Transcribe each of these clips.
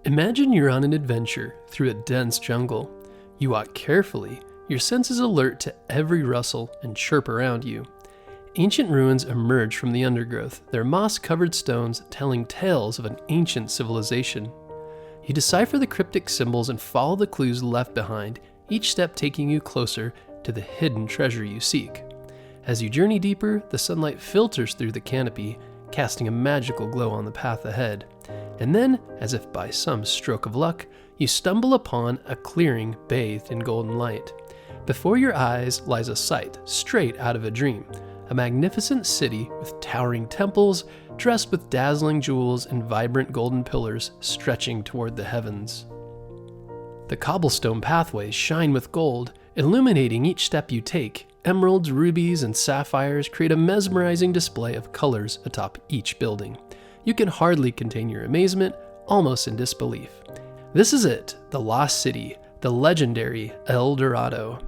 Imagine you're on an adventure through a dense jungle. You walk carefully, your senses alert to every rustle and chirp around you. Ancient ruins emerge from the undergrowth, their moss-covered stones telling tales of an ancient civilization. You decipher the cryptic symbols and follow the clues left behind, each step taking you closer to the hidden treasure you seek. As you journey deeper, the sunlight filters through the canopy, casting a magical glow on the path ahead. And then, as if by some stroke of luck, you stumble upon a clearing bathed in golden light. Before your eyes lies a sight straight out of a dream, a magnificent city with towering temples, dressed with dazzling jewels and vibrant golden pillars stretching toward the heavens. The cobblestone pathways shine with gold, illuminating each step you take. Emeralds, rubies, and sapphires create a mesmerizing display of colors atop each building. You can hardly contain your amazement, almost in disbelief. This is it, the lost city, the legendary El Dorado.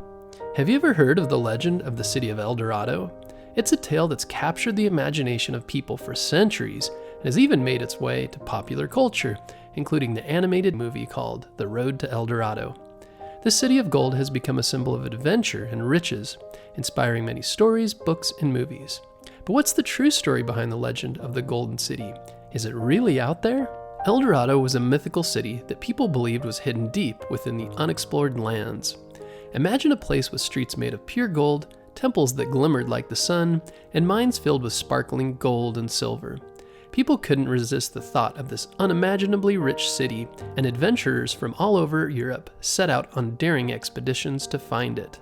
Have you ever heard of the legend of the city of El Dorado? It's a tale that's captured the imagination of people for centuries and has even made its way to popular culture, including the animated movie called The Road to El Dorado. The city of gold has become a symbol of adventure and riches, inspiring many stories, books, and movies. But what's the true story behind the legend of the Golden City? Is it really out there? El Dorado was a mythical city that people believed was hidden deep within the unexplored lands. Imagine a place with streets made of pure gold, temples that glimmered like the sun, and mines filled with sparkling gold and silver. People couldn't resist the thought of this unimaginably rich city, and adventurers from all over Europe set out on daring expeditions to find it.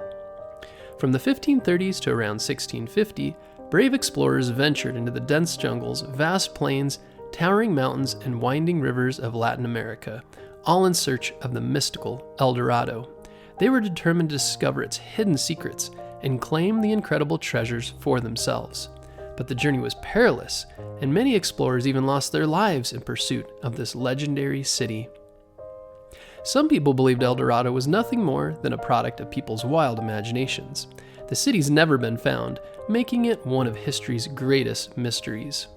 From the 1530s to around 1650, brave explorers ventured into the dense jungles, vast plains, towering mountains, and winding rivers of Latin America, all in search of the mystical El Dorado. They were determined to discover its hidden secrets and claim the incredible treasures for themselves. But the journey was perilous, and many explorers even lost their lives in pursuit of this legendary city. Some people believed El Dorado was nothing more than a product of people's wild imaginations. The city's never been found, making it one of history's greatest mysteries.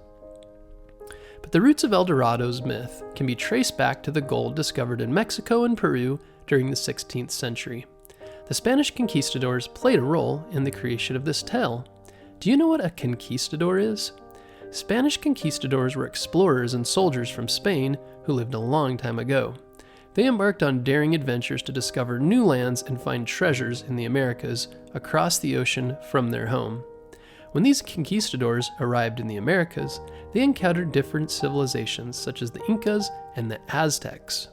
But the roots of El Dorado's myth can be traced back to the gold discovered in Mexico and Peru during the 16th century. The Spanish conquistadors played a role in the creation of this tale. Do you know what a conquistador is? Spanish conquistadors were explorers and soldiers from Spain who lived a long time ago. They embarked on daring adventures to discover new lands and find treasures in the Americas across the ocean from their home. When these conquistadors arrived in the Americas, they encountered different civilizations such as the Incas and the Aztecs.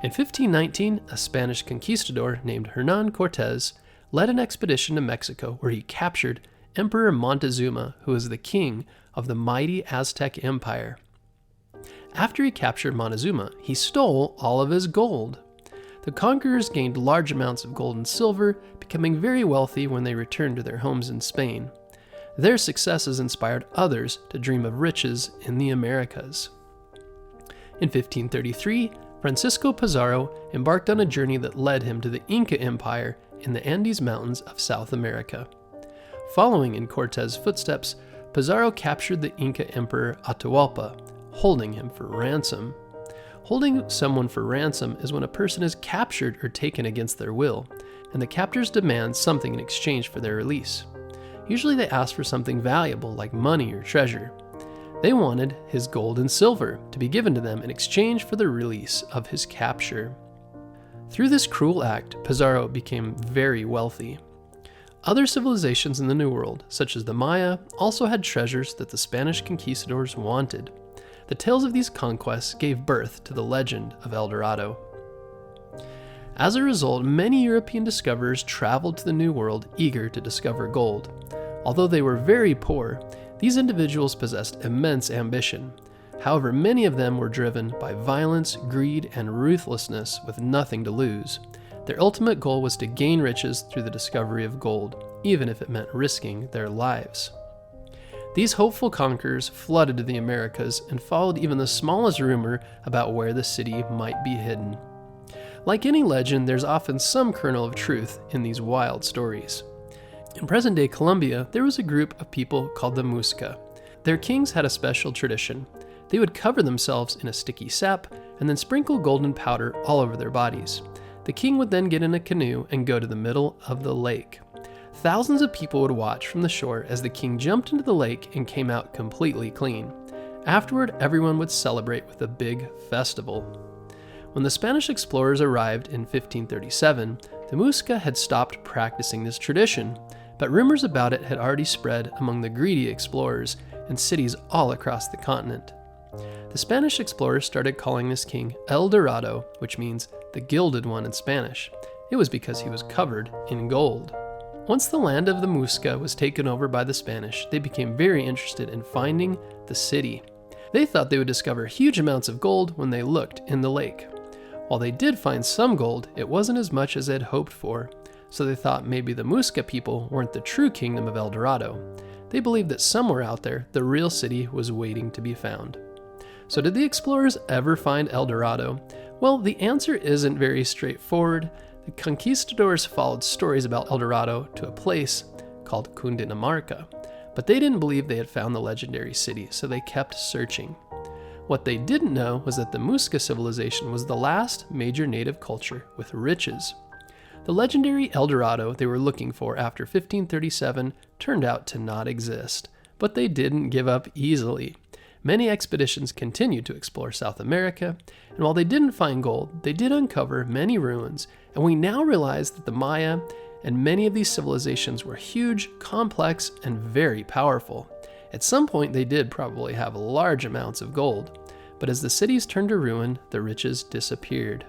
In 1519, a Spanish conquistador named Hernán Cortés led an expedition to Mexico where he captured Emperor Montezuma, who was the king of the mighty Aztec Empire. After he captured Montezuma, he stole all of his gold. The conquerors gained large amounts of gold and silver, becoming very wealthy when they returned to their homes in Spain. Their successes inspired others to dream of riches in the Americas. In 1533, Francisco Pizarro embarked on a journey that led him to the Inca Empire in the Andes Mountains of South America. Following in Cortés' footsteps, Pizarro captured the Inca Emperor Atahualpa, holding him for ransom. Holding someone for ransom is when a person is captured or taken against their will, and the captors demand something in exchange for their release. Usually they ask for something valuable like money or treasure. They wanted his gold and silver to be given to them in exchange for the release of his capture. Through this cruel act, Pizarro became very wealthy. Other civilizations in the New World, such as the Maya, also had treasures that the Spanish conquistadors wanted. The tales of these conquests gave birth to the legend of El Dorado. As a result, many European discoverers traveled to the New World eager to discover gold. Although they were very poor, these individuals possessed immense ambition. However, many of them were driven by violence, greed, and ruthlessness with nothing to lose. Their ultimate goal was to gain riches through the discovery of gold, even if it meant risking their lives. These hopeful conquerors flooded to the Americas and followed even the smallest rumor about where the city might be hidden. Like any legend, there's often some kernel of truth in these wild stories. In present-day Colombia, there was a group of people called the Muisca. Their kings had a special tradition. They would cover themselves in a sticky sap and then sprinkle golden powder all over their bodies. The king would then get in a canoe and go to the middle of the lake. Thousands of people would watch from the shore as the king jumped into the lake and came out completely clean. Afterward, everyone would celebrate with a big festival. When the Spanish explorers arrived in 1537, the Muisca had stopped practicing this tradition, but rumors about it had already spread among the greedy explorers in cities all across the continent. The Spanish explorers started calling this king El Dorado, which means the gilded one in Spanish. It was because he was covered in gold. Once the land of the Muisca was taken over by the Spanish, they became very interested in finding the city. They thought they would discover huge amounts of gold when they looked in the lake. While they did find some gold, it wasn't as much as they had hoped for, so they thought maybe the Muisca people weren't the true kingdom of El Dorado. They believed that somewhere out there, the real city was waiting to be found. So did the explorers ever find El Dorado? Well, the answer isn't very straightforward. The conquistadors followed stories about El Dorado to a place called Cundinamarca, but they didn't believe they had found the legendary city, so they kept searching. What they didn't know was that the Muisca civilization was the last major native culture with riches. The legendary El Dorado they were looking for after 1537 turned out to not exist, but they didn't give up easily. Many expeditions continued to explore South America, and while they didn't find gold, they did uncover many ruins, and we now realize that the Maya and many of these civilizations were huge, complex, and very powerful. At some point, they did probably have large amounts of gold, but as the cities turned to ruin, the riches disappeared.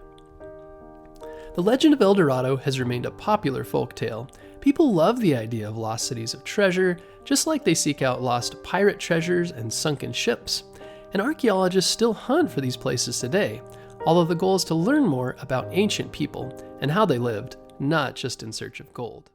The legend of El Dorado has remained a popular folktale. People love the idea of lost cities of treasure, just like they seek out lost pirate treasures and sunken ships. And archaeologists still hunt for these places today, although the goal is to learn more about ancient people and how they lived, not just in search of gold.